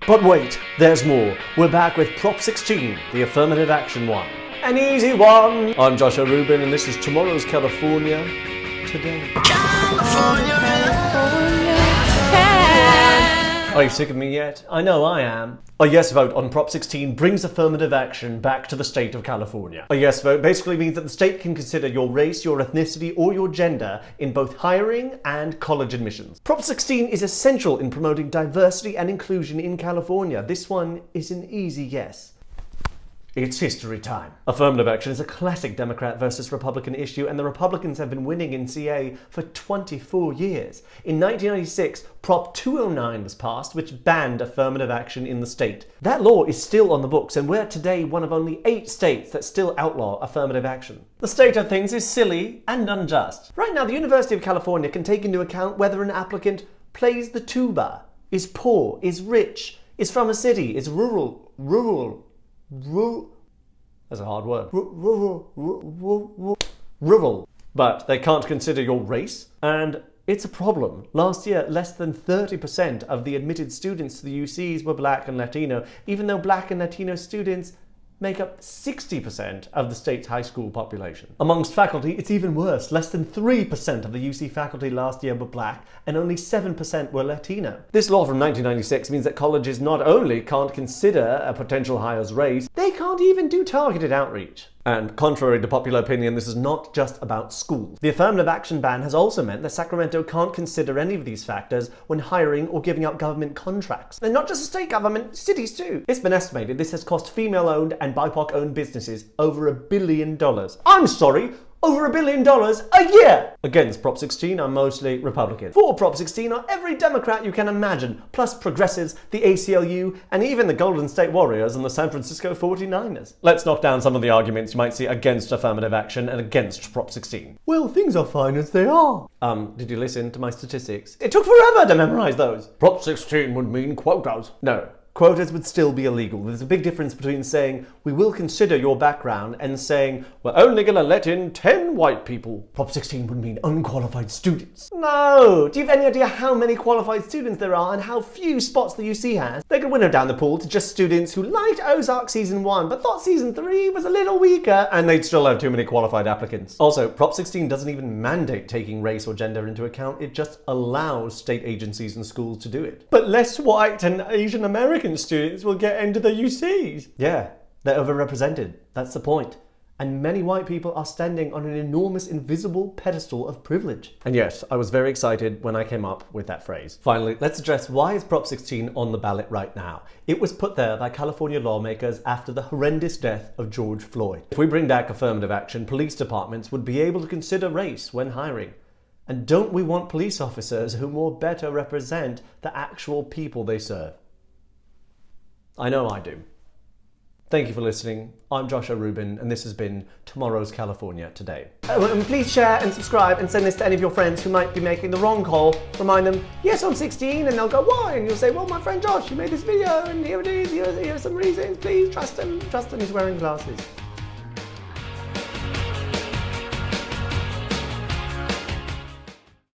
But wait, there's more. We're back with Prop 16, the affirmative action one. An easy one! I'm Odsess-Rubin, and this is Tomorrow's California Today. Are you sick of me yet? I know I am. A yes vote on Prop 16 brings affirmative action back to the state of California. A yes vote basically means that the state can consider your race, your ethnicity, or your gender in both hiring and college admissions. Prop 16 is essential in promoting diversity and inclusion in California. This one is an easy yes. It's history time. Affirmative action is a classic Democrat versus Republican issue, and the Republicans have been winning in CA for 24 years. In 1996, Prop 209 was passed, which banned affirmative action in the state. That law is still on the books, and we're today one of only 8 states that still outlaw affirmative action. The state of things is silly and unjust. Right now, the University of California can take into account whether an applicant plays the tuba, is poor, is rich, is from a city, is rural. That's a hard word. Rural. But they can't consider your race, and it's a problem. Last year, less than 30% of the admitted students to the UCs were Black and Latino, even though Black and Latino students make up 60% of the state's high school population. Amongst faculty, it's even worse. Less than 3% of the UC faculty last year were Black, and only 7% were Latino. This law from 1996 means that colleges not only can't consider a potential hire's race, they can't even do targeted outreach. And contrary to popular opinion, this is not just about schools. The affirmative action ban has also meant that Sacramento can't consider any of these factors when hiring or giving out government contracts. And not just the state government, cities too. It's been estimated this has cost female-owned and BIPOC-owned businesses over $1 billion. I'm sorry, over $1 billion a year! Against Prop 16 are mostly Republican. For Prop 16 are every Democrat you can imagine, plus progressives, the ACLU, and even the Golden State Warriors and the San Francisco 49ers. Let's knock down some of the arguments you might see against affirmative action and against Prop 16. Well, things are fine as they are. Did you listen to my statistics? It took forever to memorize those. Prop 16 would mean quotas. No. Quotas would still be illegal. There's a big difference between saying, we will consider your background, and saying, we're only going to let in 10 white people. Prop 16 would mean unqualified students. No! Do you have any idea how many qualified students there are and how few spots the UC has? They could winnow down the pool to just students who liked Ozark Season 1 but thought Season 3 was a little weaker, and they'd still have too many qualified applicants. Also, Prop 16 doesn't even mandate taking race or gender into account. It just allows state agencies and schools to do it. But less white and Asian American students will get into the UCs. Yeah, they're overrepresented. That's the point. And many white people are standing on an enormous invisible pedestal of privilege. And yes, I was very excited when I came up with that phrase. Finally, let's address why is Prop 16 on the ballot right now. It was put there by California lawmakers after the horrendous death of George Floyd. If we bring back affirmative action, police departments would be able to consider race when hiring. And don't we want police officers who more better represent the actual people they serve? I know I do. Thank you for listening. I'm Odsess-Rubin, and this has been Tomorrow's California Today. And please share and subscribe and send this to any of your friends who might be making the wrong call. Remind them, yes, I'm 16, and they'll go, why? And you'll say, well, my friend Josh, he made this video, and here it is, here are some reasons. Please trust him. Trust him, he's wearing glasses.